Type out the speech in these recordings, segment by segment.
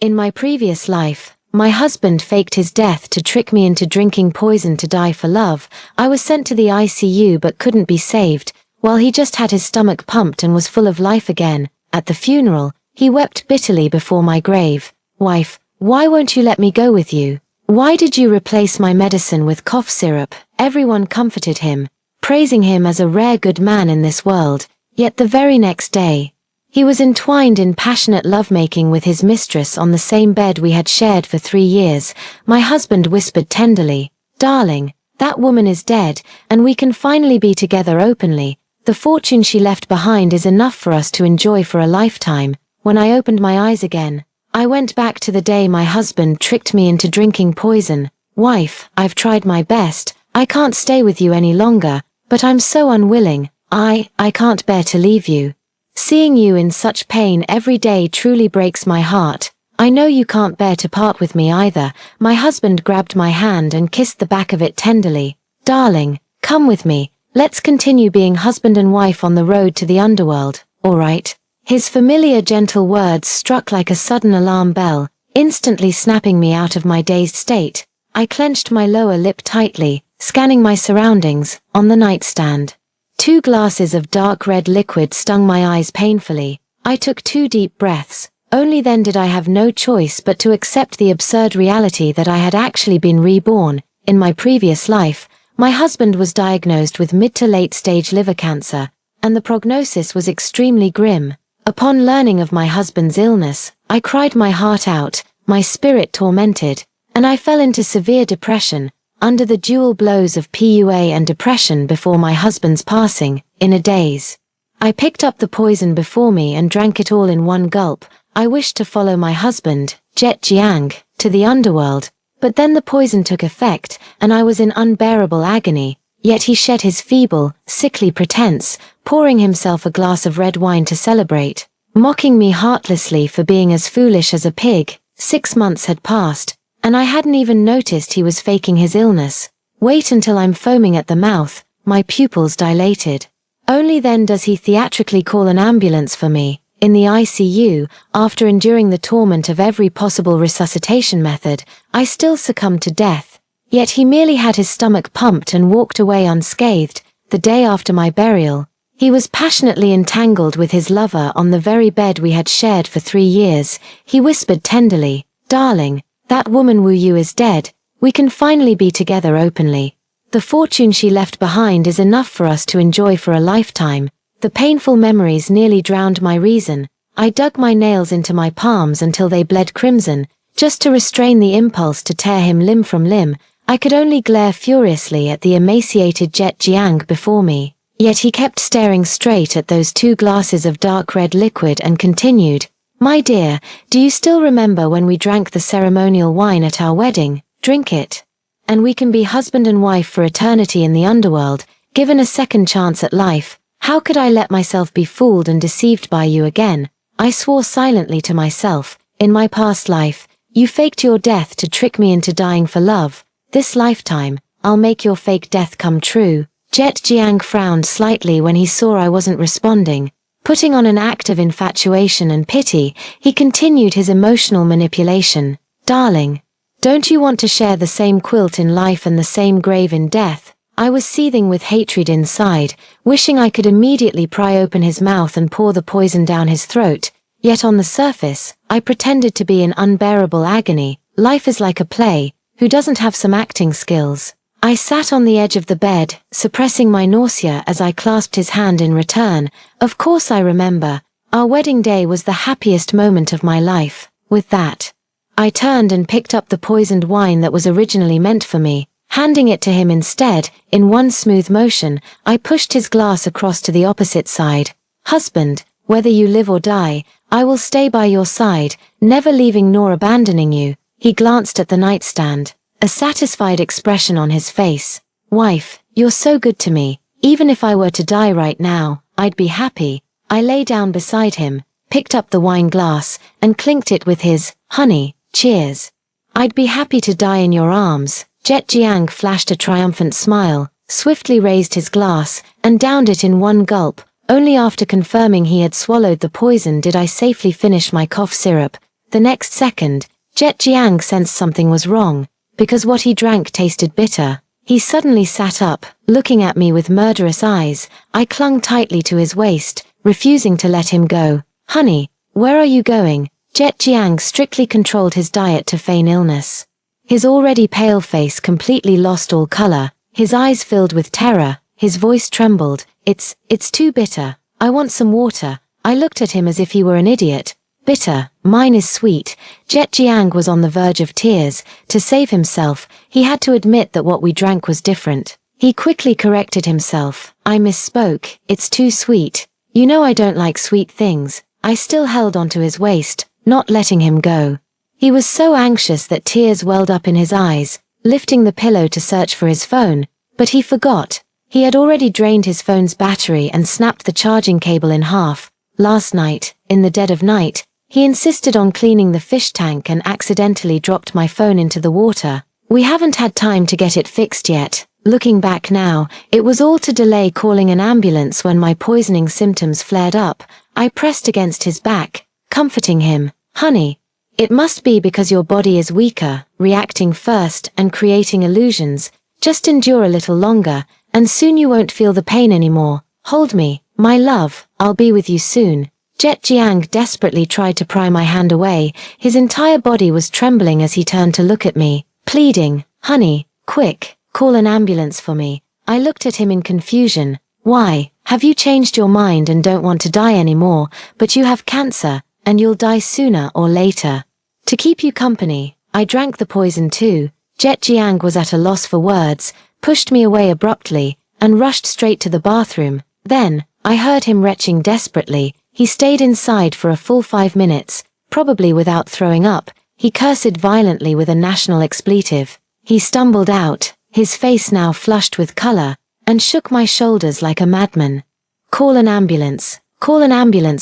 In my previous life, my husband faked his death to trick me into drinking poison to die for love. I was sent to the ICU but couldn't be saved, while he just had his stomach pumped and was full of life again. At the funeral, he wept bitterly before my grave. Wife, why won't you let me go with you? Why did you replace my medicine with cough syrup? Everyone comforted him, praising him as a rare good man in this world. Yet the very next day, he was entwined in passionate lovemaking with his mistress on the same bed we had shared for 3 years. My husband whispered tenderly, "Darling, that woman is dead, and we can finally be together openly. The fortune she left behind is enough for us to enjoy for a lifetime." When I opened my eyes again, I went back to the day my husband tricked me into drinking poison. Wife, I've tried my best. I can't stay with you any longer, but I'm so unwilling. I can't bear to leave you. Seeing you in such pain every day truly breaks my heart. I know you can't bear to part with me either. My husband grabbed my hand and kissed the back of it tenderly. Darling, come with me. Let's continue being husband and wife on the road to the underworld, all right? His familiar gentle words struck like a sudden alarm bell, instantly snapping me out of my dazed state. I clenched my lower lip tightly, scanning my surroundings. On the nightstand, 2 glasses of dark red liquid stung my eyes painfully. I took 2 deep breaths. Only then did I have no choice but to accept the absurd reality that I had actually been reborn. In my previous life, my husband was diagnosed with mid to late stage liver cancer, and the prognosis was extremely grim. Upon learning of my husband's illness, I cried my heart out, my spirit tormented, and I fell into severe depression, under the dual blows of PUA and depression before my husband's passing. In a daze, I picked up the poison before me and drank it all in one gulp. I wished to follow my husband, Jet Jiang, to the underworld, but then the poison took effect, and I was in unbearable agony. Yet he shed his feeble, sickly pretense, pouring himself a glass of red wine to celebrate, mocking me heartlessly for being as foolish as a pig. 6 months had passed, and I hadn't even noticed he was faking his illness. Wait until I'm foaming at the mouth, my pupils dilated. Only then does he theatrically call an ambulance for me. In the ICU, after enduring the torment of every possible resuscitation method, I still succumbed to death. Yet he merely had his stomach pumped and walked away unscathed. The day after my burial, he was passionately entangled with his lover on the very bed we had shared for 3 years. He whispered tenderly, "Darling, that woman Wu Yu is dead. We can finally be together openly. The fortune she left behind is enough for us to enjoy for a lifetime." The painful memories nearly drowned my reason. I dug my nails into my palms until they bled crimson, just to restrain the impulse to tear him limb from limb. I could only glare furiously at the emaciated Jet Jiang before me. Yet he kept staring straight at those 2 glasses of dark red liquid and continued, "My dear, do you still remember when we drank the ceremonial wine at our wedding? Drink it, and we can be husband and wife for eternity in the underworld, given a second chance at life. How could I let myself be fooled and deceived by you again?" I swore silently to myself, "In my past life, you faked your death to trick me into dying for love. This lifetime, I'll make your fake death come true." Jet Jiang frowned slightly when he saw I wasn't responding. Putting on an act of infatuation and pity, he continued his emotional manipulation. "Darling, don't you want to share the same quilt in life and the same grave in death?" I was seething with hatred inside, wishing I could immediately pry open his mouth and pour the poison down his throat. Yet on the surface, I pretended to be in unbearable agony. Life is like a play. Who doesn't have some acting skills? I sat on the edge of the bed, suppressing my nausea as I clasped his hand in return. Of course I remember. Our wedding day was the happiest moment of my life. With that, I turned and picked up the poisoned wine that was originally meant for me. Handing it to him instead, in one smooth motion, I pushed his glass across to the opposite side. "Husband, whether you live or die, I will stay by your side, never leaving nor abandoning you." He glanced at the nightstand, a satisfied expression on his face. "Wife, you're so good to me. Even if I were to die right now, I'd be happy." I lay down beside him, picked up the wine glass, and clinked it with his, "Honey, cheers." "I'd be happy to die in your arms." Jet Jiang flashed a triumphant smile, swiftly raised his glass, and downed it in one gulp. Only after confirming he had swallowed the poison did I safely finish my cough syrup. The next second, Jet Jiang sensed something was wrong, because what he drank tasted bitter. He suddenly sat up, looking at me with murderous eyes. I clung tightly to his waist, refusing to let him go. "Honey, where are you going?" Jet Jiang strictly controlled his diet to feign illness. His already pale face completely lost all color, his eyes filled with terror, his voice trembled. It's too bitter. I want some water." I looked at him as if he were an idiot. "Bitter, mine is sweet." Jet Jiang was on the verge of tears. To save himself, he had to admit that what we drank was different. He quickly corrected himself. "I misspoke, it's too sweet. You know I don't like sweet things." I still held onto his waist, not letting him go. He was so anxious that tears welled up in his eyes, lifting the pillow to search for his phone, but he forgot. He had already drained his phone's battery and snapped the charging cable in half. Last night, in the dead of night, he insisted on cleaning the fish tank and accidentally dropped my phone into the water. We haven't had time to get it fixed yet. Looking back now, it was all to delay calling an ambulance when my poisoning symptoms flared up. I pressed against his back, comforting him. "Honey, it must be because your body is weaker, reacting first and creating illusions. Just endure a little longer, and soon you won't feel the pain anymore. Hold me, my love, I'll be with you soon." Jet Jiang desperately tried to pry my hand away. His entire body was trembling as he turned to look at me, pleading, "Honey, quick, call an ambulance for me." I looked at him in confusion. "Why, have you changed your mind and don't want to die anymore? But you have cancer, and you'll die sooner or later." To keep you company, I drank the poison too. Jet Jiang was at a loss for words, pushed me away abruptly, and rushed straight to the bathroom. Then, I heard him retching desperately. He stayed inside for a full 5 minutes, probably without throwing up. He cursed violently with a national expletive. He stumbled out, his face now flushed with color, and shook my shoulders like a madman. Call an ambulance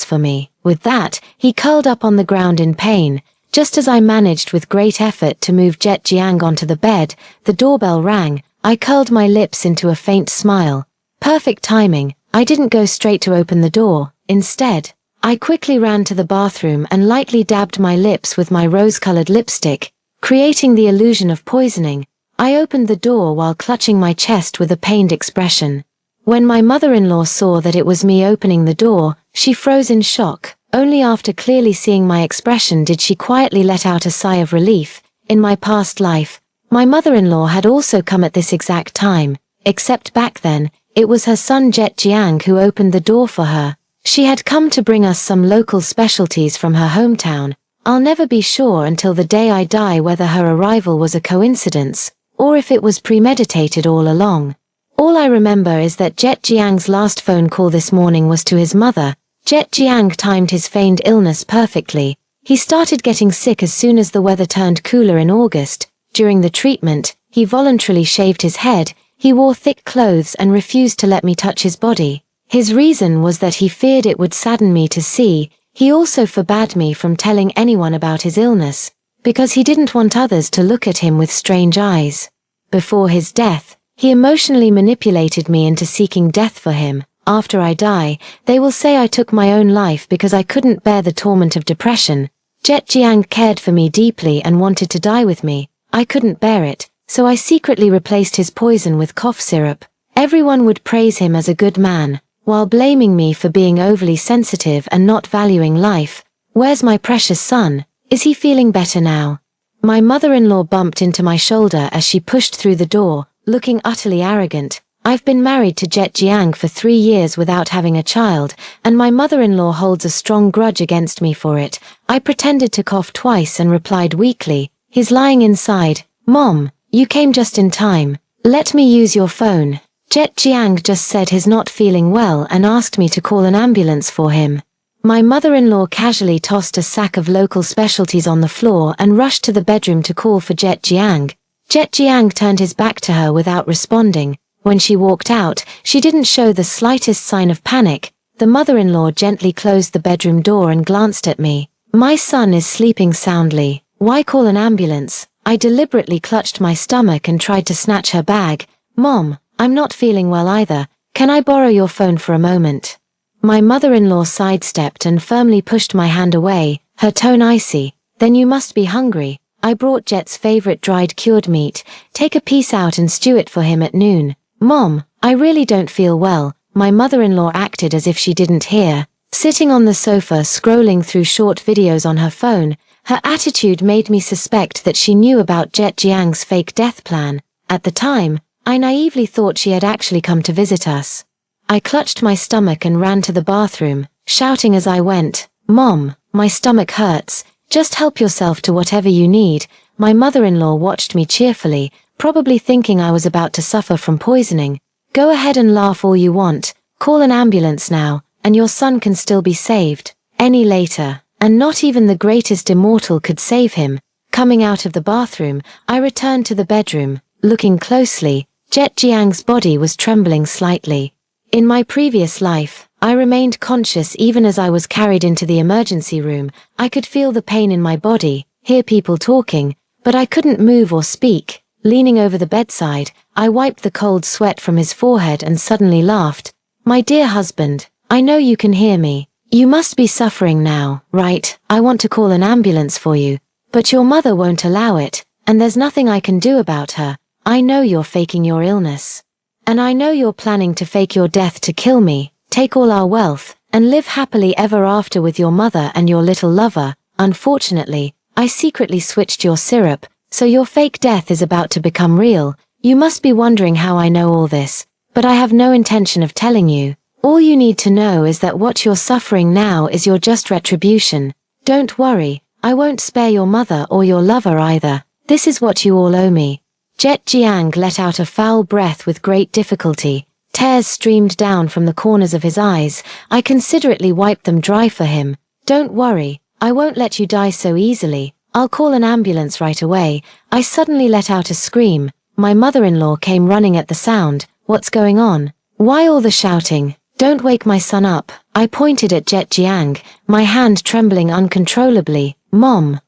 for me." With that, he curled up on the ground in pain. Just as I managed with great effort to move Jet Jiang onto the bed, the doorbell rang. I curled my lips into a faint smile. Perfect timing. I didn't go straight to open the door. Instead, I quickly ran to the bathroom and lightly dabbed my lips with my rose-colored lipstick, creating the illusion of poisoning. I opened the door while clutching my chest with a pained expression. When my mother-in-law saw that it was me opening the door, she froze in shock. Only after clearly seeing my expression did she quietly let out a sigh of relief. In my past life, my mother-in-law had also come at this exact time, except back then, it was her son Jet Jiang who opened the door for her. She had come to bring us some local specialties from her hometown. I'll never be sure until the day I die whether her arrival was a coincidence, or if it was premeditated all along. All I remember is that Jet Jiang's last phone call this morning was to his mother. Jet Jiang timed his feigned illness perfectly. He started getting sick as soon as the weather turned cooler in August. During the treatment, he voluntarily shaved his head, he wore thick clothes and refused to let me touch his body. His reason was that he feared it would sadden me to see. He also forbade me from telling anyone about his illness, because he didn't want others to look at him with strange eyes. Before his death, he emotionally manipulated me into seeking death for him. After I die, they will say I took my own life because I couldn't bear the torment of depression. Jet Jiang cared for me deeply and wanted to die with me. I couldn't bear it, so I secretly replaced his poison with cough syrup. Everyone would praise him as a good man, while blaming me for being overly sensitive and not valuing life. "Where's my precious son? Is he feeling better now?" My mother-in-law bumped into my shoulder as she pushed through the door, looking utterly arrogant. I've been married to Jet Jiang for 3 years without having a child, and my mother-in-law holds a strong grudge against me for it. I pretended to cough twice and replied weakly, "He's lying inside." "Mom, you came just in time. Let me use your phone." Jet Jiang just said he's not feeling well and asked me to call an ambulance for him. My mother-in-law casually tossed a sack of local specialties on the floor and rushed to the bedroom to call for Jet Jiang. Jet Jiang turned his back to her without responding. When she walked out, she didn't show the slightest sign of panic. The mother-in-law gently closed the bedroom door and glanced at me. "My son is sleeping soundly. Why call an ambulance?" I deliberately clutched my stomach and tried to snatch her bag. "Mom, I'm not feeling well either. Can I borrow your phone for a moment?" My mother-in-law sidestepped and firmly pushed my hand away, her tone icy. Then you must be hungry. I brought Jet's favorite dried cured meat. Take a piece out and stew it for him at noon. Mom, I really don't feel well. My mother-in-law acted as if she didn't hear. Sitting on the sofa scrolling through short videos on her phone, her attitude made me suspect that she knew about Jet Jiang's fake death plan. At the time, I naively thought she had actually come to visit us. I clutched my stomach and ran to the bathroom, shouting as I went, "Mom, my stomach hurts. Just help yourself to whatever you need." My mother-in-law watched me cheerfully, probably thinking I was about to suffer from poisoning. "Go ahead and laugh all you want. Call an ambulance now, and your son can still be saved." Any later, and not even the greatest immortal could save him. Coming out of the bathroom, I returned to the bedroom. Looking closely, Jet Jiang's body was trembling slightly. In my previous life, I remained conscious even as I was carried into the emergency room. I could feel the pain in my body, hear people talking, but I couldn't move or speak. Leaning over the bedside, I wiped the cold sweat from his forehead and suddenly laughed. "My dear husband, I know you can hear me. You must be suffering now, right? I want to call an ambulance for you. But your mother won't allow it, and there's nothing I can do about her. I know you're faking your illness. And I know you're planning to fake your death to kill me, take all our wealth, and live happily ever after with your mother and your little lover. Unfortunately, I secretly switched your syrup, so your fake death is about to become real. You must be wondering how I know all this, but I have no intention of telling you. All you need to know is that what you're suffering now is your just retribution. Don't worry, I won't spare your mother or your lover either. This is what you all owe me." Jet Jiang let out a foul breath with great difficulty. Tears streamed down from the corners of his eyes. I considerately wiped them dry for him. "Don't worry, I won't let you die so easily. I'll call an ambulance right away." I suddenly let out a scream. My mother-in-law came running at the sound. "What's going on? Why all the shouting? Don't wake my son up." I pointed at Jet Jiang, my hand trembling uncontrollably. Mom.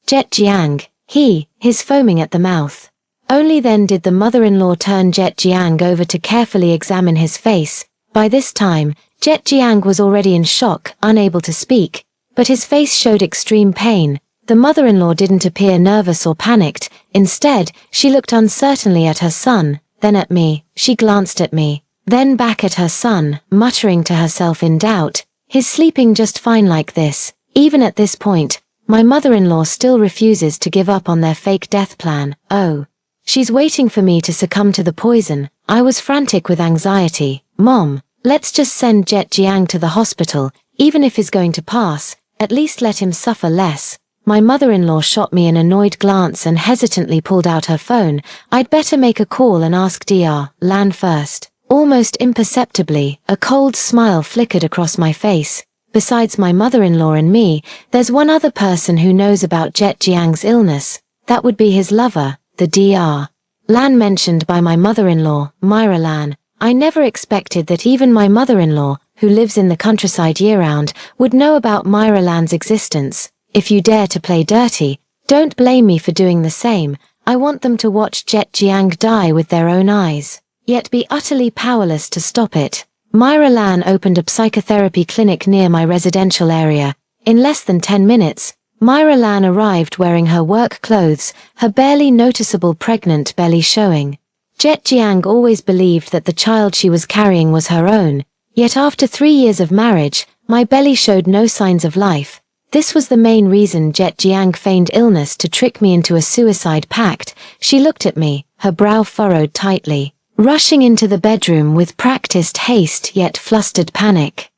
Jet Jiang. He's foaming at the mouth." Only then did the mother-in-law turn Jet Jiang over to carefully examine his face. By this time, Jet Jiang was already in shock, unable to speak, but his face showed extreme pain. The mother-in-law didn't appear nervous or panicked. Instead, she looked uncertainly at her son, then at me. She glanced at me, then back at her son, muttering to herself in doubt, "He's sleeping just fine like this." Even at this point, my mother-in-law still refuses to give up on their fake death plan. Oh. She's waiting for me to succumb to the poison. I was frantic with anxiety. "Mom, let's just send Jet Jiang to the hospital. Even if he's going to pass, at least let him suffer less." My mother-in-law shot me an annoyed glance and hesitantly pulled out her phone. "I'd better make a call and ask Dr. Lan first." Almost imperceptibly, a cold smile flickered across my face. Besides my mother-in-law and me, there's one other person who knows about Jet Jiang's illness. That would be his lover, the Dr. Lan mentioned by my mother-in-law, Myra Lan. I never expected that even my mother-in-law, who lives in the countryside year-round, would know about Myra Lan's existence. If you dare to play dirty, don't blame me for doing the same. I want them to watch Jet Jiang die with their own eyes, yet be utterly powerless to stop it. Myra Lan opened a psychotherapy clinic near my residential area. In less than 10 minutes, Myra Lan arrived wearing her work clothes, her barely noticeable pregnant belly showing. Jet Jiang always believed that the child she was carrying was her own, yet after 3 years of marriage, my belly showed no signs of life. This was the main reason Jet Jiang feigned illness to trick me into a suicide pact. She looked at me, her brow furrowed tightly, rushing into the bedroom with practiced haste yet flustered panic.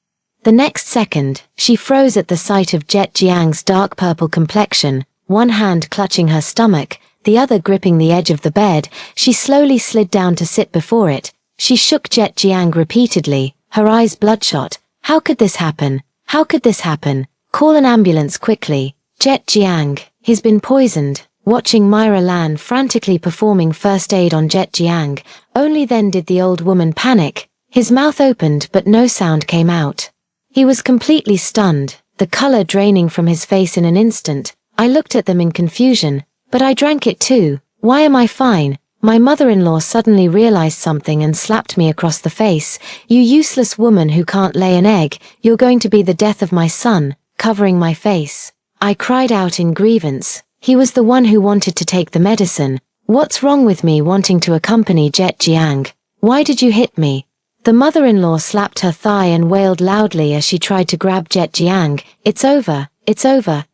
The next second, she froze at the sight of Jet Jiang's dark purple complexion, one hand clutching her stomach, the other gripping the edge of the bed. She slowly slid down to sit before it. She shook Jet Jiang repeatedly, her eyes bloodshot. "How could this happen? How could this happen? Call an ambulance quickly. Jet Jiang, he's been poisoned." Watching Myra Lan frantically performing first aid on Jet Jiang, only then did the old woman panic. His mouth opened but no sound came out. He was completely stunned, the color draining from his face in an instant. I looked at them in confusion, but I drank it too. "Why am I fine?" My mother-in-law suddenly realized something and slapped me across the face. "You useless woman who can't lay an egg, you're going to be the death of my son," covering my face. I cried out in grievance. He was the one who wanted to take the medicine. What's wrong with me wanting to accompany Jet Jiang? Why did you hit me? The mother-in-law slapped her thigh and wailed loudly as she tried to grab Jet Jiang. It's over,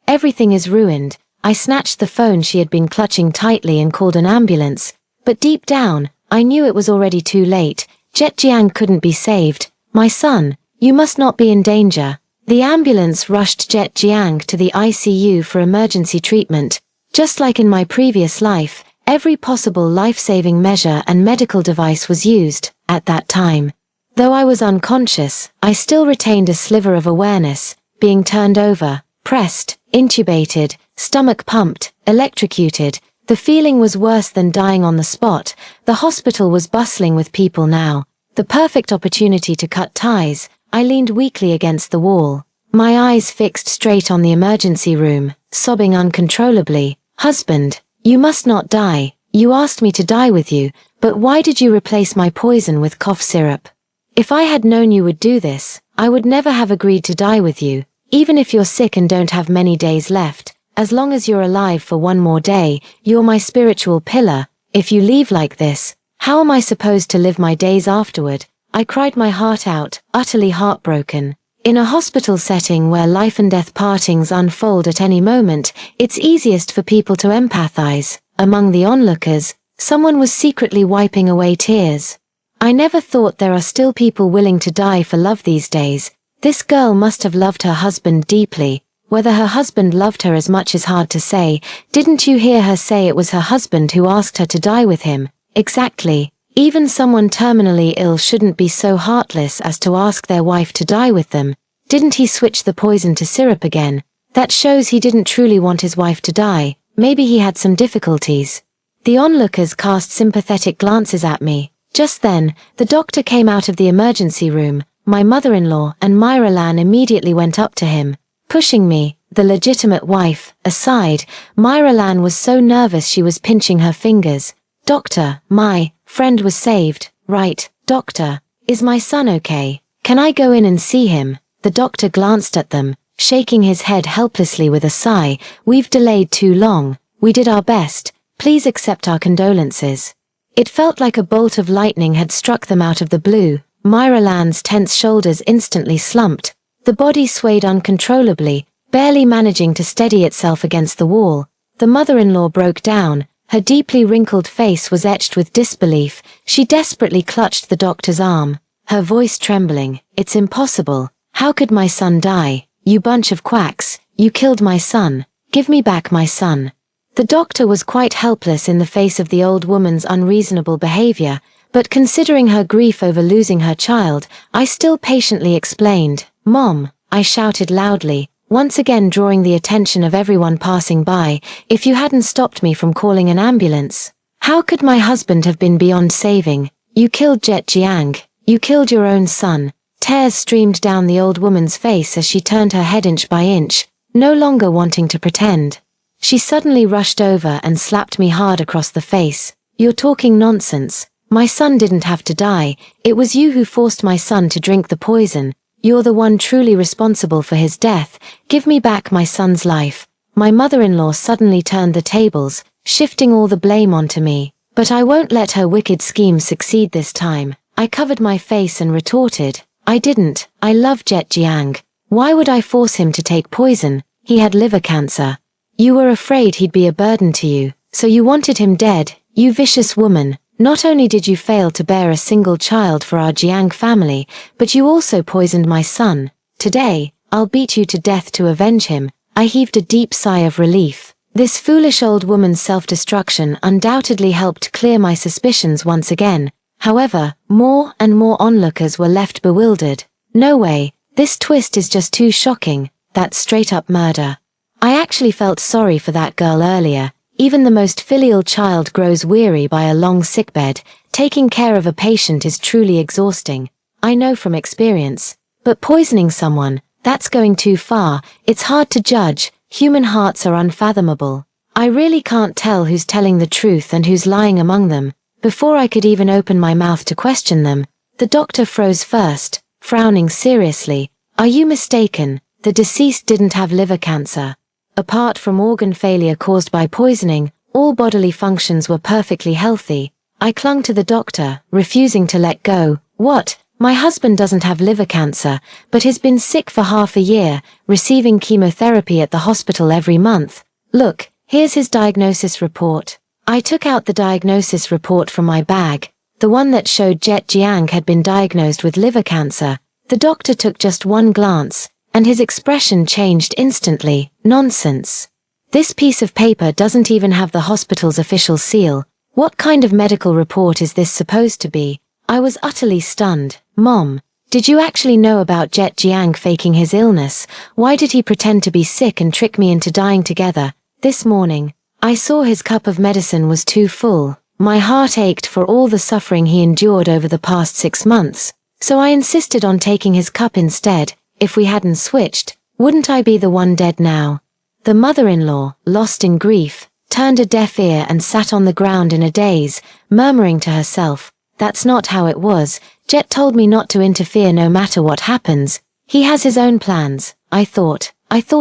everything is ruined. I snatched the phone she had been clutching tightly and called an ambulance. But deep down, I knew it was already too late. Jet Jiang couldn't be saved. My son, you must not be in danger. The ambulance rushed Jet Jiang to the ICU for emergency treatment. Just like in my previous life, every possible life-saving measure and medical device was used at that time. Though I was unconscious, I still retained a sliver of awareness, being turned over, pressed, intubated, stomach pumped, electrocuted. The feeling was worse than dying on the spot. The hospital was bustling with people now. The perfect opportunity to cut ties. I leaned weakly against the wall, my eyes fixed straight on the emergency room, sobbing uncontrollably. Husband, you must not die. You asked me to die with you, but why did you replace my poison with cough syrup? If I had known you would do this, I would never have agreed to die with you. Even if you're sick and don't have many days left, as long as you're alive for one more day, you're my spiritual pillar. If you leave like this, how am I supposed to live my days afterward? I cried my heart out, utterly heartbroken. In a hospital setting where life and death partings unfold at any moment, it's easiest for people to empathize. Among the onlookers, someone was secretly wiping away tears. I never thought there are still people willing to die for love these days. This girl must have loved her husband deeply. Whether her husband loved her as much is hard to say. Didn't you hear her say it was her husband who asked her to die with him? Exactly. Even someone terminally ill shouldn't be so heartless as to ask their wife to die with them. Didn't he switch the poison to syrup again? That shows he didn't truly want his wife to die. Maybe he had some difficulties. The onlookers cast sympathetic glances at me. Just then, the doctor came out of the emergency room. My mother-in-law and Myra Lan immediately went up to him. Pushing me, the legitimate wife, aside, Myra Lan was so nervous she was pinching her fingers. Doctor, my friend was saved, right? Doctor, is my son okay? Can I go in and see him? The doctor glanced at them, shaking his head helplessly with a sigh. We've delayed too long. We did our best. Please accept our condolences. It felt like a bolt of lightning had struck them out of the blue. Myra Lan's tense shoulders instantly slumped. The body swayed uncontrollably, barely managing to steady itself against the wall. The mother-in-law broke down. Her deeply wrinkled face was etched with disbelief. She desperately clutched the doctor's arm, her voice trembling. It's impossible. How could my son die? You bunch of quacks. You killed my son. Give me back my son. The doctor was quite helpless in the face of the old woman's unreasonable behavior, but considering her grief over losing her child, I still patiently explained. Mom, I shouted loudly, once again drawing the attention of everyone passing by. If you hadn't stopped me from calling an ambulance, how could my husband have been beyond saving? You killed Jet Jiang. You killed your own son. Tears streamed down the old woman's face as she turned her head inch by inch, no longer wanting to pretend. She suddenly rushed over and slapped me hard across the face. You're talking nonsense. My son didn't have to die. It was you who forced my son to drink the poison. You're the one truly responsible for his death. Give me back my son's life. My mother-in-law suddenly turned the tables, shifting all the blame onto me. But I won't let her wicked scheme succeed this time. I covered my face and retorted. I didn't. I love Jet Jiang. Why would I force him to take poison? He had liver cancer. You were afraid he'd be a burden to you, so you wanted him dead. You vicious woman. Not only did you fail to bear a single child for our Jiang family, but you also poisoned my son. Today, I'll beat you to death to avenge him. I heaved a deep sigh of relief. This foolish old woman's self-destruction undoubtedly helped clear my suspicions once again. However, more and more onlookers were left bewildered. No way, this twist is just too shocking. That's straight-up murder. I actually felt sorry for that girl earlier. Even the most filial child grows weary by a long sickbed. Taking care of a patient is truly exhausting. I know from experience. But poisoning someone, that's going too far. It's hard to judge. Human hearts are unfathomable. I really can't tell who's telling the truth and who's lying among them. Before I could even open my mouth to question them, the doctor froze first, frowning seriously. Are you mistaken? The deceased didn't have liver cancer. Apart from organ failure caused by poisoning, all bodily functions were perfectly healthy. I clung to the doctor, refusing to let go. What? My husband doesn't have liver cancer, but he's been sick for half a year, receiving chemotherapy at the hospital every month. Look, here's his diagnosis report. I took out the diagnosis report from my bag, the one that showed Jet Jiang had been diagnosed with liver cancer. The doctor took just one glance, and his expression changed instantly. Nonsense. This piece of paper doesn't even have the hospital's official seal. What kind of medical report is this supposed to be? I was utterly stunned. Mom, did you actually know about Jet Jiang faking his illness? Why did he pretend to be sick and trick me into dying together? This morning, I saw his cup of medicine was too full. My heart ached for all the suffering he endured over the past 6 months, so I insisted on taking his cup instead. If we hadn't switched, wouldn't I be the one dead now? The mother-in-law, lost in grief, turned a deaf ear and sat on the ground in a daze, murmuring to herself, "That's not how it was. Jet told me not to interfere no matter what happens. He has his own plans." I thought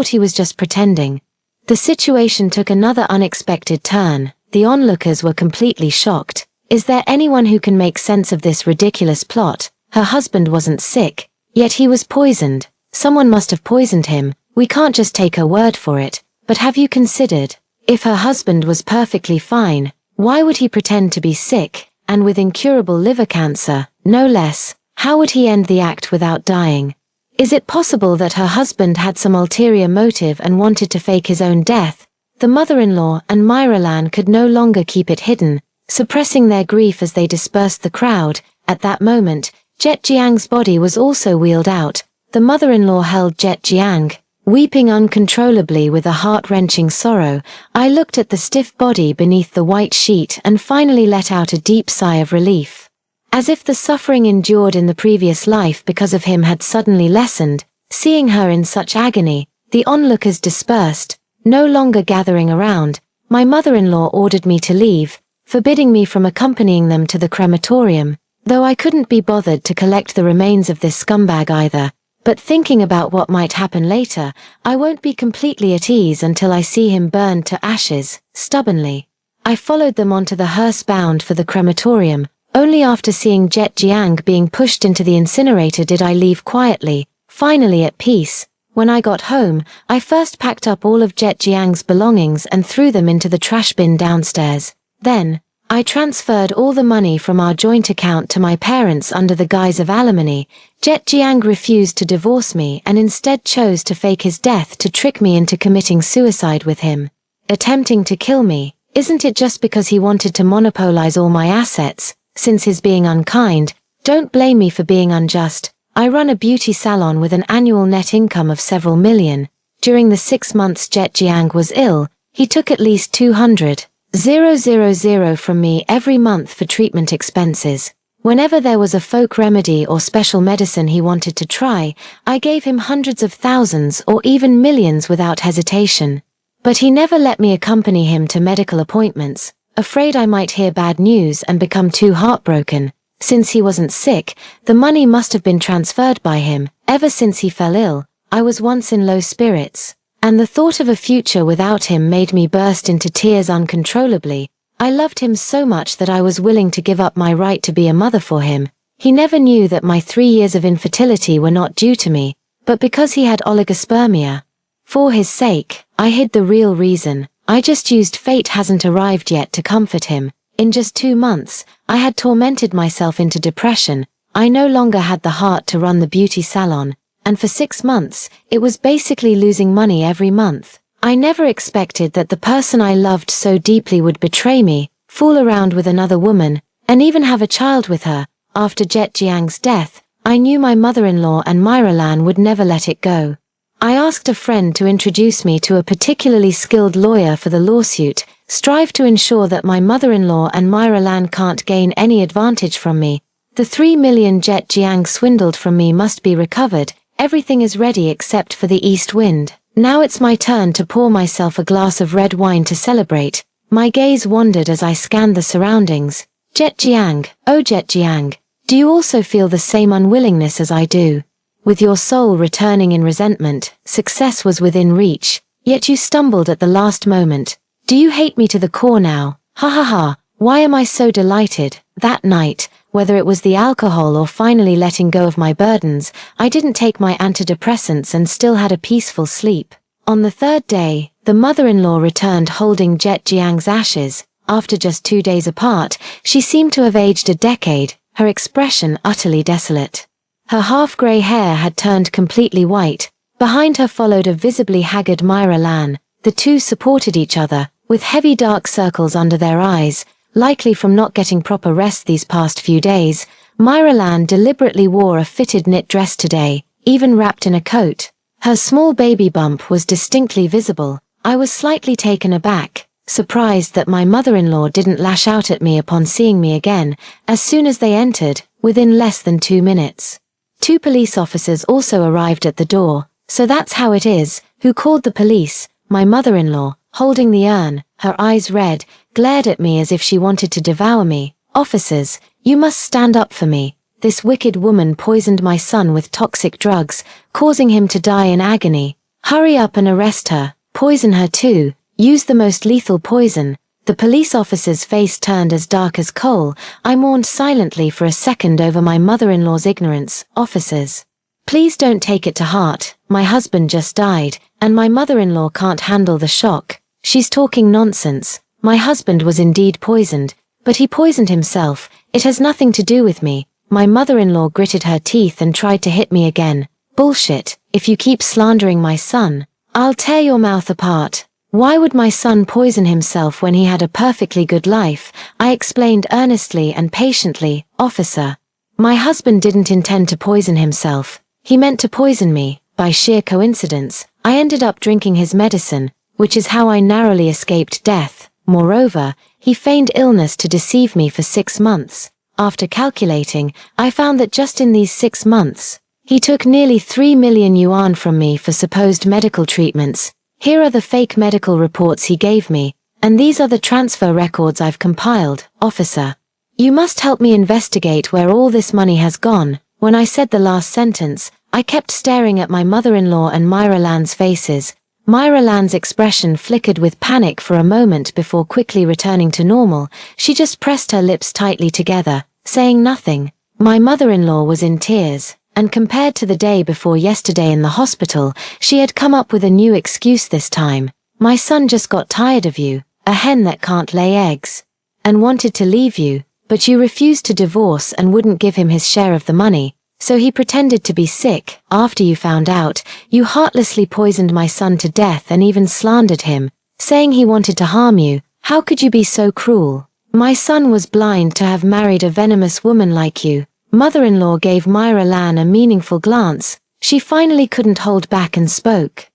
he was just pretending. The situation took another unexpected turn. The onlookers were completely shocked. Is there anyone who can make sense of this ridiculous plot? Her husband wasn't sick, yet he was poisoned. Someone must have poisoned him. We can't just take her word for it. But have you considered, if her husband was perfectly fine, why would he pretend to be sick, and with incurable liver cancer, no less? How would he end the act without dying? Is it possible that her husband had some ulterior motive and wanted to fake his own death? The mother-in-law and Myralan could no longer keep it hidden, suppressing their grief as they dispersed the crowd. At that moment, Jet Jiang's body was also wheeled out. The mother-in-law held Jet Jiang, weeping uncontrollably with a heart-wrenching sorrow. I looked at the stiff body beneath the white sheet and finally let out a deep sigh of relief. As if the suffering endured in the previous life because of him had suddenly lessened. Seeing her in such agony, the onlookers dispersed, no longer gathering around. My mother-in-law ordered me to leave, forbidding me from accompanying them to the crematorium, though I couldn't be bothered to collect the remains of this scumbag either. But thinking about what might happen later, I won't be completely at ease until I see him burned to ashes. Stubbornly, I followed them onto the hearse bound for the crematorium. Only after seeing Jet Jiang being pushed into the incinerator did I leave quietly, finally at peace. When I got home, I first packed up all of Jet Jiang's belongings and threw them into the trash bin downstairs. Then, I transferred all the money from our joint account to my parents under the guise of alimony. Jet Jiang refused to divorce me and instead chose to fake his death to trick me into committing suicide with him. Attempting to kill me, isn't it just because he wanted to monopolize all my assets? Since his being unkind, don't blame me for being unjust. I run a beauty salon with an annual net income of several million. During the 6 months Jet Jiang was ill, he took at least 200,000 from me every month for treatment expenses. Whenever there was a folk remedy or special medicine he wanted to try, I gave him hundreds of thousands or even millions without hesitation. But he never let me accompany him to medical appointments, afraid I might hear bad news and become too heartbroken. Since he wasn't sick, the money must have been transferred by him. Ever since he fell ill, I was once in low spirits, and the thought of a future without him made me burst into tears uncontrollably. I loved him so much that I was willing to give up my right to be a mother for him. He never knew that my 3 years of infertility were not due to me, but because he had oligospermia. For his sake, I hid the real reason. I just used fate hasn't arrived yet to comfort him. In just 2 months, I had tormented myself into depression. I no longer had the heart to run the beauty salon, and for 6 months, it was basically losing money every month. I never expected that the person I loved so deeply would betray me, fool around with another woman, and even have a child with her. After Jet Jiang's death, I knew my mother-in-law and Myralan would never let it go. I asked a friend to introduce me to a particularly skilled lawyer for the lawsuit. Strive to ensure that my mother-in-law and Myralan can't gain any advantage from me. The 3 million Jet Jiang swindled from me must be recovered. Everything is ready except for the east wind. Now it's my turn to pour myself a glass of red wine to celebrate. My gaze wandered as I scanned the surroundings. Jet Jiang, oh Jet Jiang, do you also feel the same unwillingness as I do? With your soul returning in resentment, success was within reach. Yet you stumbled at the last moment. Do you hate me to the core now? Ha ha ha. Why am I so delighted? That night, whether it was the alcohol or finally letting go of my burdens, I didn't take my antidepressants and still had a peaceful sleep. On the third day, the mother-in-law returned holding Jet Jiang's ashes. After just 2 days apart, she seemed to have aged a decade, her expression utterly desolate. Her half-grey hair had turned completely white. Behind her followed a visibly haggard Myra Lan. The two supported each other, with heavy dark circles under their eyes, likely from not getting proper rest these past few days. Myra Lan deliberately wore a fitted knit dress today, even wrapped in a coat. Her small baby bump was distinctly visible. I was slightly taken aback, surprised that my mother-in-law didn't lash out at me upon seeing me again, as soon as they entered, within less than 2 minutes. 2 police officers also arrived at the door. So that's how it is. Who called the police? My mother-in-law, holding the urn, her eyes red, glared at me as if she wanted to devour me. Officers, you must stand up for me. This wicked woman poisoned my son with toxic drugs, causing him to die in agony. Hurry up and arrest her. Poison her too. Use the most lethal poison. The police officer's face turned as dark as coal. I mourned silently for a second over my mother-in-law's ignorance. Officers, please don't take it to heart. My husband just died, and my mother-in-law can't handle the shock. She's talking nonsense. My husband was indeed poisoned, but he poisoned himself. It has nothing to do with me. My mother-in-law gritted her teeth and tried to hit me again. Bullshit. If you keep slandering my son, I'll tear your mouth apart. Why would my son poison himself when he had a perfectly good life? I explained earnestly and patiently. Officer, my husband didn't intend to poison himself. He meant to poison me. By sheer coincidence, I ended up drinking his medicine, which is how I narrowly escaped death. Moreover, he feigned illness to deceive me for 6 months. After calculating, I found that just in these 6 months, he took nearly 3 million yuan from me for supposed medical treatments. Here are the fake medical reports he gave me, and these are the transfer records I've compiled. Officer, you must help me investigate where all this money has gone. When I said the last sentence, I kept staring at my mother-in-law and Myra Lan's faces. Myra Lan's expression flickered with panic for a moment before quickly returning to normal. She just pressed her lips tightly together, saying nothing. My mother-in-law was in tears, and compared to the day before yesterday in the hospital, she had come up with a new excuse this time. My son just got tired of you, a hen that can't lay eggs, and wanted to leave you, but you refused to divorce and wouldn't give him his share of the money. So he pretended to be sick. After you found out, you heartlessly poisoned my son to death and even slandered him, saying he wanted to harm you. How could you be so cruel? My son was blind to have married a venomous woman like you. Mother-in-law gave Myra Lan a meaningful glance. She finally couldn't hold back and spoke.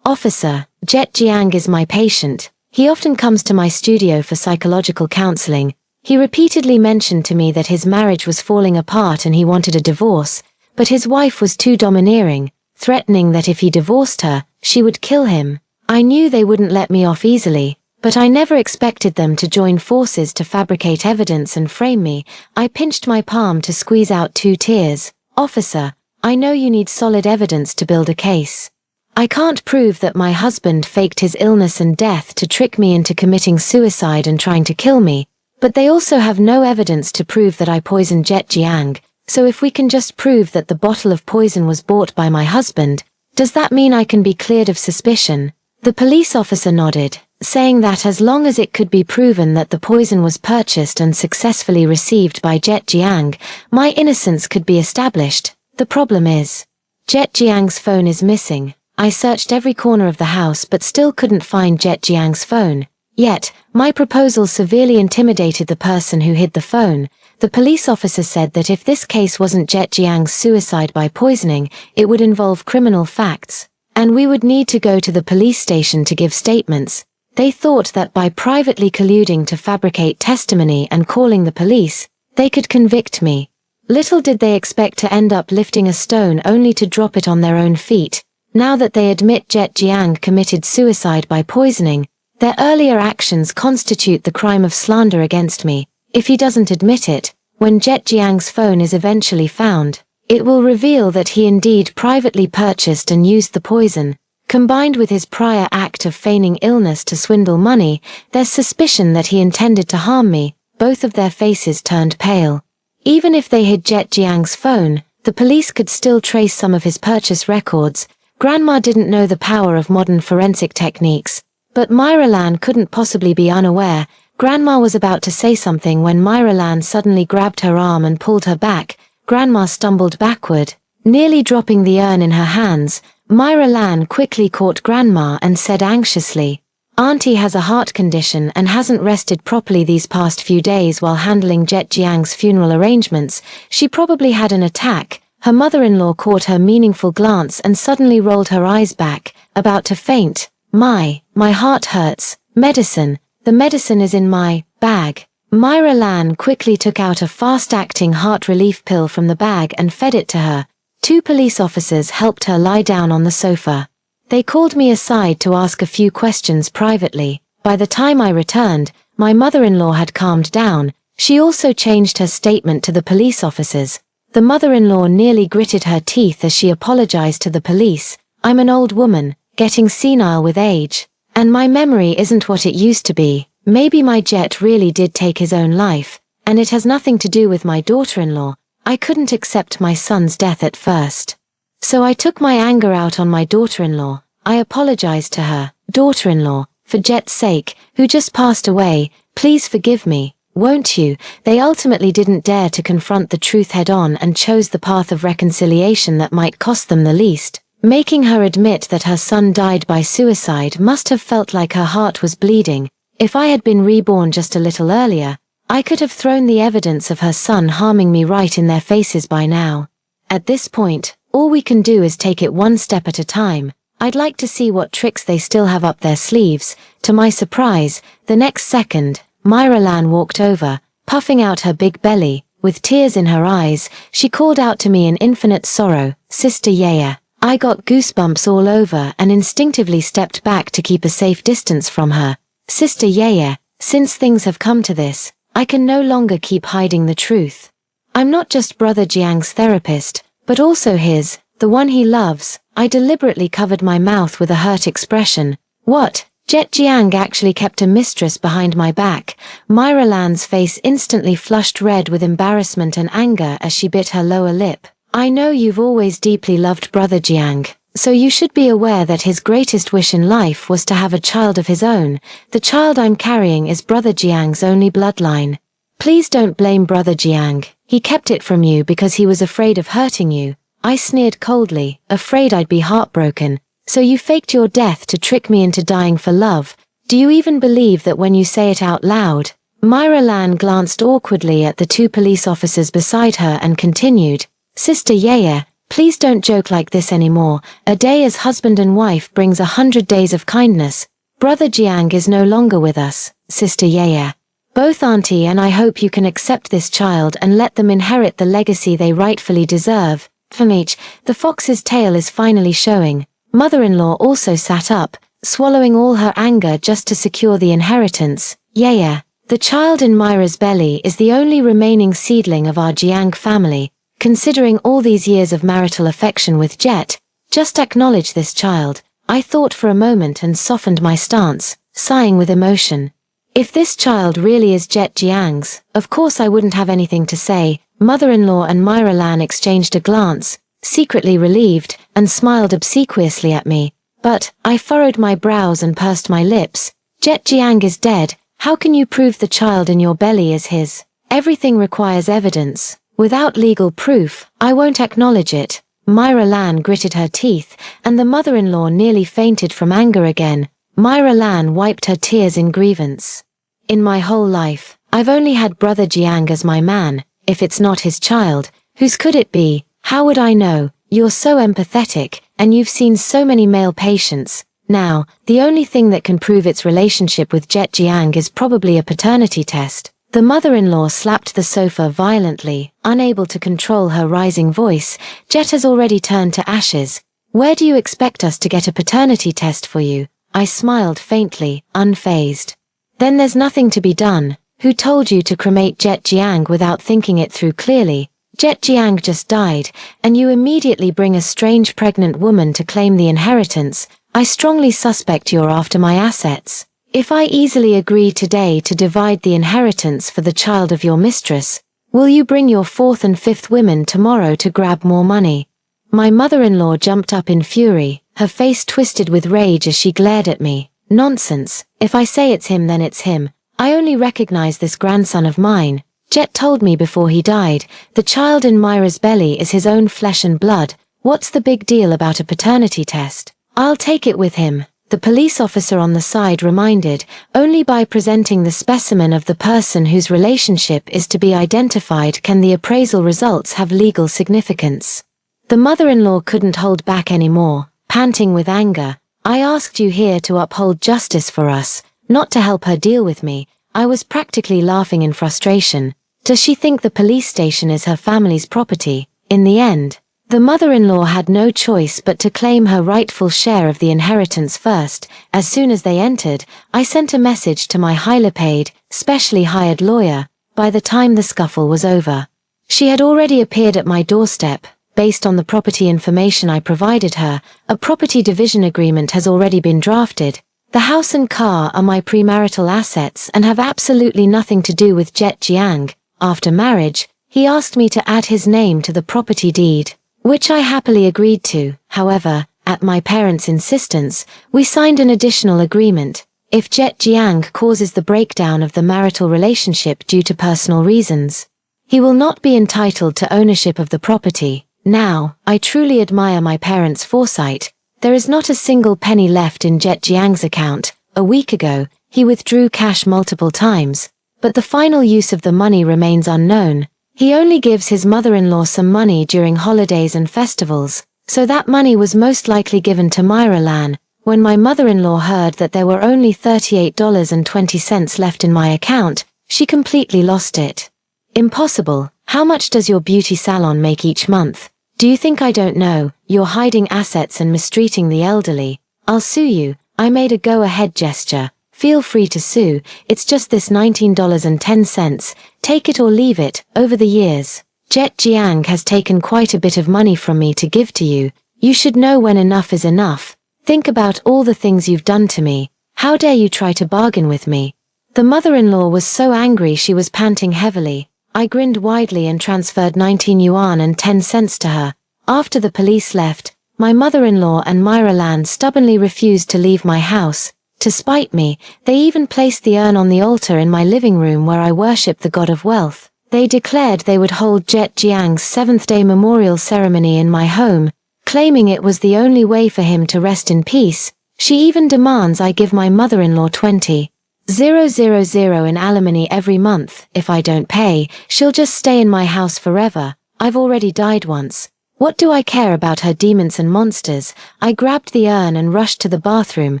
Officer, Jet Jiang is my patient. He often comes to my studio for psychological counseling. He repeatedly mentioned to me that his marriage was falling apart and he wanted a divorce, but his wife was too domineering, threatening that if he divorced her, she would kill him. I knew they wouldn't let me off easily, but I never expected them to join forces to fabricate evidence and frame me. I pinched my palm to squeeze out 2 tears. Officer, I know you need solid evidence to build a case. I can't prove that my husband faked his illness and death to trick me into committing suicide and trying to kill me. But they also have no evidence to prove that I poisoned Jet Jiang, so if we can just prove that the bottle of poison was bought by my husband, does that mean I can be cleared of suspicion? The police officer nodded, saying that as long as it could be proven that the poison was purchased and successfully received by Jet Jiang, my innocence could be established. The problem is, Jet Jiang's phone is missing. I searched every corner of the house but still couldn't find Jet Jiang's phone. Yet, my proposal severely intimidated the person who hid the phone. The police officer said that if this case wasn't Jet Jiang's suicide by poisoning, it would involve criminal facts, and we would need to go to the police station to give statements. They thought that by privately colluding to fabricate testimony and calling the police, they could convict me. Little did they expect to end up lifting a stone only to drop it on their own feet. Now that they admit Jet Jiang committed suicide by poisoning, their earlier actions constitute the crime of slander against me. If he doesn't admit it, when Jet Jiang's phone is eventually found, it will reveal that he indeed privately purchased and used the poison, Combined with his prior act of feigning illness to swindle money, there's suspicion that he intended to harm me. Both of their faces turned pale. Even if they hid Jet Jiang's phone, the police could still trace some of his purchase records. Grandma didn't know the power of modern forensic techniques. But Myra Lan couldn't possibly be unaware. Grandma was about to say something when Myra Lan suddenly grabbed her arm and pulled her back. Grandma stumbled backward, nearly dropping the urn in her hands. Myra Lan quickly caught Grandma and said anxiously, "Auntie has a heart condition and hasn't rested properly these past few days while handling Jet Jiang's funeral arrangements. She probably had an attack." Her mother-in-law caught her meaningful glance and suddenly rolled her eyes back, about to faint. My heart hurts. Medicine. The medicine is in my bag." Myra Lan quickly took out a fast-acting heart relief pill from the bag and fed it to her. 2 police officers helped her lie down on the sofa. They called me aside to ask a few questions privately. By the time I returned, my mother-in-law had calmed down. She also changed her statement to the police officers. The mother-in-law nearly gritted her teeth as she apologized to the police. "I'm an old woman, getting senile with age. And my memory isn't what it used to be. Maybe my Jet really did take his own life, and it has nothing to do with my daughter-in-law. I couldn't accept my son's death at first. So I took my anger out on my daughter-in-law. I apologized to her, daughter-in-law, for Jet's sake, who just passed away. Please forgive me, won't you?" They ultimately didn't dare to confront the truth head-on and chose the path of reconciliation that might cost them the least. Making her admit that her son died by suicide must have felt like her heart was bleeding. If I had been reborn just a little earlier, I could have thrown the evidence of her son harming me right in their faces by now. At this point, all we can do is take it one step at a time. I'd like to see what tricks they still have up their sleeves. To my surprise, the next second, Myra Lan walked over, puffing out her big belly. With tears in her eyes, she called out to me in infinite sorrow, "Sister Yaya." I got goosebumps all over and instinctively stepped back to keep a safe distance from her. "Sister Yaya, since things have come to this, I can no longer keep hiding the truth. I'm not just Brother Jiang's therapist, but also his, the one he loves." I deliberately covered my mouth with a hurt expression. "What? Jet Jiang actually kept a mistress behind my back?" Myra Lan's face instantly flushed red with embarrassment and anger as she bit her lower lip. "I know you've always deeply loved Brother Jiang, so you should be aware that his greatest wish in life was to have a child of his own. The child I'm carrying is Brother Jiang's only bloodline. Please don't blame Brother Jiang. He kept it from you because he was afraid of hurting you." I sneered coldly, afraid I'd be heartbroken. "So you faked your death to trick me into dying for love? Do you even believe that when you say it out loud?" Myra Lan glanced awkwardly at the 2 police officers beside her and continued, "Sister Yaya, please don't joke like this anymore. A day as husband and wife brings 100 days of kindness. Brother Jiang is no longer with us, Sister Yaya. Both Auntie and I hope you can accept this child and let them inherit the legacy they rightfully deserve." The fox's tail is finally showing. Mother-in-law also sat up, swallowing all her anger just to secure the inheritance. "Yaya, the child in Myra's belly is the only remaining seedling of our Jiang family. Considering all these years of marital affection with Jet, just acknowledge this child." I thought for a moment and softened my stance, sighing with emotion. If this child really is Jet Jiang's, of course I wouldn't have anything to say. Mother-in-law and Myra Lan exchanged a glance, secretly relieved, and smiled obsequiously at me. But I furrowed my brows and pursed my lips. "Jet Jiang is dead. How can you prove the child in your belly is his? Everything requires evidence. Without legal proof, I won't acknowledge it." Myra Lan gritted her teeth, and the mother-in-law nearly fainted from anger again. Myra Lan wiped her tears in grievance. "In my whole life, I've only had Brother Jiang as my man. If it's not his child, whose could it be? How would I know? You're so empathetic, and you've seen so many male patients. Now, the only thing that can prove its relationship with Jet Jiang is probably a paternity test." The mother-in-law slapped the sofa violently, unable to control her rising voice. "Jet has already turned to ashes. Where do you expect us to get a paternity test for you?" I smiled faintly, unfazed. "Then there's nothing to be done. Who told you to cremate Jet Jiang without thinking it through clearly? Jet Jiang just died, and you immediately bring a strange pregnant woman to claim the inheritance. I strongly suspect you're after my assets. If I easily agree today to divide the inheritance for the child of your mistress, will you bring your fourth and fifth women tomorrow to grab more money?" My mother-in-law jumped up in fury, her face twisted with rage as she glared at me. "Nonsense. If I say it's him, then it's him. I only recognize this grandson of mine. Jet told me before he died, the child in Myra's belly is his own flesh and blood. What's the big deal about a paternity test? I'll take it with him," the police officer on the side reminded. "Only by presenting the specimen of the person whose relationship is to be identified can the appraisal results have legal significance." The mother-in-law couldn't hold back anymore, panting with anger. "I asked you here to uphold justice for us, not to help her deal with me." I was practically laughing in frustration. Does she think the police station is her family's property? In the end, the mother-in-law had no choice but to claim her rightful share of the inheritance first. As soon as they entered, I sent a message to my highly paid, specially hired lawyer. By the time the scuffle was over, she had already appeared at my doorstep. Based on the property information I provided her, a property division agreement has already been drafted. The house and car are my premarital assets and have absolutely nothing to do with Jet Jiang. After marriage, he asked me to add his name to the property deed, which I happily agreed to. However, at my parents' insistence, we signed an additional agreement. If Jet Jiang causes the breakdown of the marital relationship due to personal reasons, he will not be entitled to ownership of the property. Now, I truly admire my parents' foresight. There is not a single penny left in Jet Jiang's account. A week ago, he withdrew cash multiple times, but the final use of the money remains unknown. He only gives his mother-in-law some money during holidays and festivals, so that money was most likely given to Myra Lan. When my mother-in-law heard that there were only $38.20 left in my account, she completely lost it. "Impossible. How much does your beauty salon make each month? Do you think I don't know? You're hiding assets and mistreating the elderly. I'll sue you." I made a go-ahead gesture. "Feel free to sue, it's just this $19.10, take it or leave it." Over the years, Jet Jiang has taken quite a bit of money from me to give to you. You should know when enough is enough. Think about all the things you've done to me. How dare you try to bargain with me?" The mother-in-law was so angry she was panting heavily. I grinned widely and transferred 19 yuan and 10 cents to her. After the police left, my mother-in-law and Myra Lan stubbornly refused to leave my house. To spite me, they even placed the urn on the altar in my living room where I worship the god of wealth. They declared they would hold Jet Jiang's 7th-day memorial ceremony in my home, claiming it was the only way for him to rest in peace. She even demands I give my mother-in-law 20,000 in alimony every month. If I don't pay, she'll just stay in my house forever. I've already died once. What do I care about her demons and monsters? I grabbed the urn and rushed to the bathroom.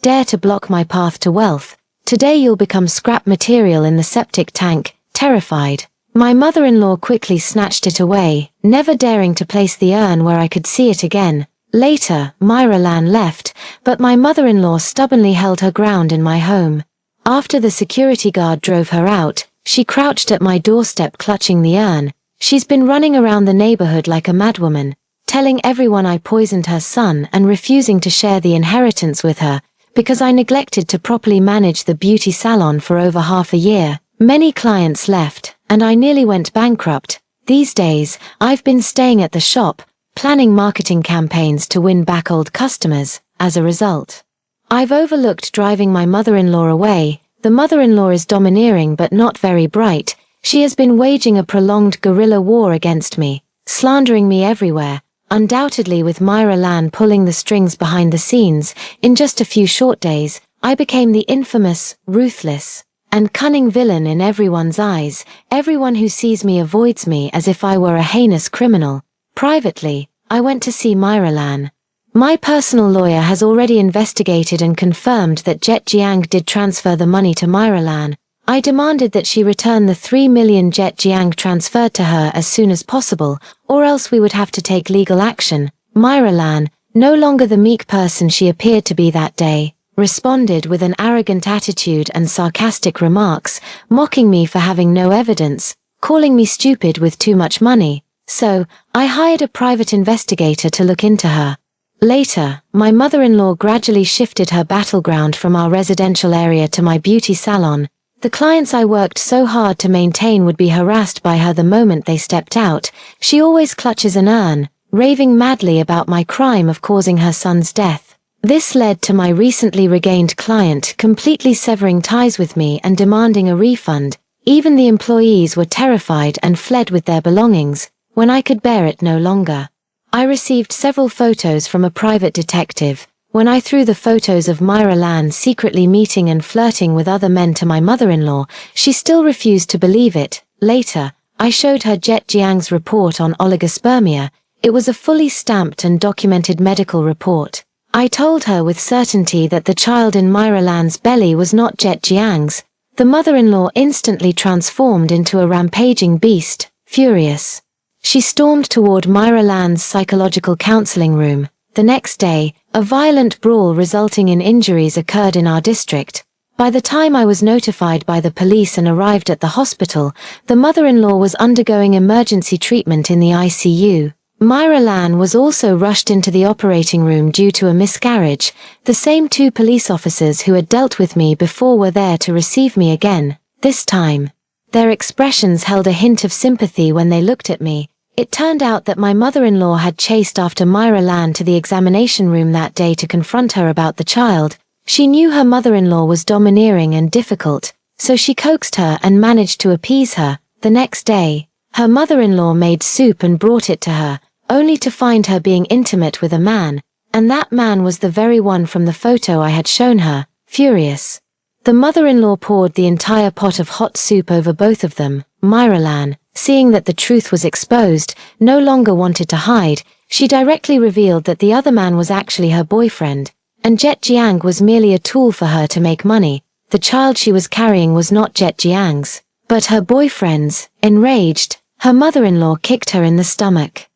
Dare to block my path to wealth. Today you'll become scrap material in the septic tank. Terrified, my mother-in-law quickly snatched it away, never daring to place the urn where I could see it again. Later, Myra Lan left, but my mother-in-law stubbornly held her ground in my home. After the security guard drove her out, she crouched at my doorstep clutching the urn. She's been running around the neighborhood like a madwoman, telling everyone I poisoned her son and refusing to share the inheritance with her, because I neglected to properly manage the beauty salon for over half a year. Many clients left, and I nearly went bankrupt. These days, I've been staying at the shop, planning marketing campaigns to win back old customers. As a result, I've overlooked driving my mother-in-law away. The mother-in-law is domineering but not very bright. She has been waging a prolonged guerrilla war against me, slandering me everywhere, undoubtedly with Myra Lan pulling the strings behind the scenes. In just a few short days, I became the infamous, ruthless, and cunning villain in everyone's eyes. Everyone who sees me avoids me as if I were a heinous criminal. Privately, I went to see Myra Lan. My personal lawyer has already investigated and confirmed that Jet Jiang did transfer the money to Myra Lan. I demanded that she return the 3 million Jet Jiang transferred to her as soon as possible, or else we would have to take legal action. Myra Lan, no longer the meek person she appeared to be that day, responded with an arrogant attitude and sarcastic remarks, mocking me for having no evidence, calling me stupid with too much money. So, I hired a private investigator to look into her. Later, my mother-in-law gradually shifted her battleground from our residential area to my beauty salon. The clients I worked so hard to maintain would be harassed by her the moment they stepped out. She always clutches an urn, raving madly about my crime of causing her son's death. This led to my recently regained client completely severing ties with me and demanding a refund. Even the employees were terrified and fled with their belongings, when I could bear it no longer. I received several photos from a private detective. When I threw the photos of Myra Lan secretly meeting and flirting with other men to my mother-in-law, she still refused to believe it. Later, I showed her Jet Jiang's report on oligospermia. It was a fully stamped and documented medical report. I told her with certainty that the child in Myra Lan's belly was not Jet Jiang's. The mother-in-law instantly transformed into a rampaging beast, furious. She stormed toward Myra Lan's psychological counseling room. The next day, a violent brawl resulting in injuries occurred in our district. By the time I was notified by the police and arrived at the hospital, the mother-in-law was undergoing emergency treatment in the ICU. Myra Lan was also rushed into the operating room due to a miscarriage. The same 2 police officers who had dealt with me before were there to receive me again, this time. Their expressions held a hint of sympathy when they looked at me. It turned out that my mother-in-law had chased after Myra Lan to the examination room that day to confront her about the child. She knew her mother-in-law was domineering and difficult, so she coaxed her and managed to appease her. The next day, her mother-in-law made soup and brought it to her, only to find her being intimate with a man, and that man was the very one from the photo I had shown her. Furious, the mother-in-law poured the entire pot of hot soup over both of them. Myra Lan, seeing that the truth was exposed, no longer wanted to hide. She directly revealed that the other man was actually her boyfriend, and Jet Jiang was merely a tool for her to make money. The child she was carrying was not Jet Jiang's, but her boyfriend's. Enraged, her mother-in-law kicked her in the stomach.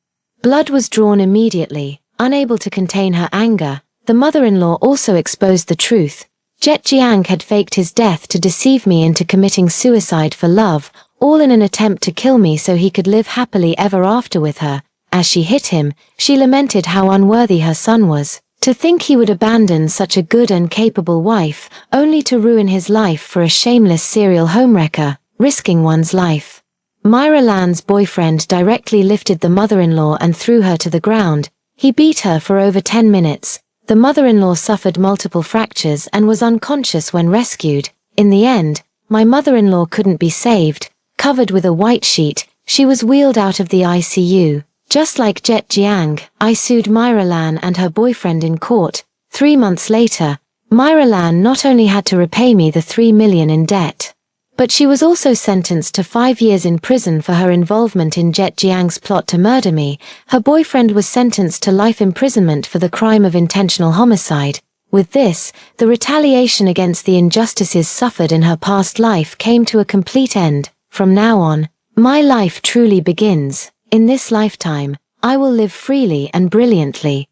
Blood was drawn immediately. Unable to contain her anger, the mother-in-law also exposed the truth. Jet Jiang had faked his death to deceive me into committing suicide for love, all in an attempt to kill me so he could live happily ever after with her. As she hit him, she lamented how unworthy her son was. To think he would abandon such a good and capable wife, only to ruin his life for a shameless serial homewrecker, risking one's life. Myra Lan's boyfriend directly lifted the mother-in-law and threw her to the ground. He beat her for over 10 minutes. The mother-in-law suffered multiple fractures and was unconscious when rescued. In the end, my mother-in-law couldn't be saved. Covered with a white sheet, she was wheeled out of the ICU. Just like Jet Jiang, I sued Myra Lan and her boyfriend in court. 3 months later, Myra Lan not only had to repay me the 3 million in debt, but she was also sentenced to 5 years in prison for her involvement in Jet Jiang's plot to murder me. Her boyfriend was sentenced to life imprisonment for the crime of intentional homicide. With this, the retaliation against the injustices suffered in her past life came to a complete end. From now on, my life truly begins. In this lifetime, I will live freely and brilliantly.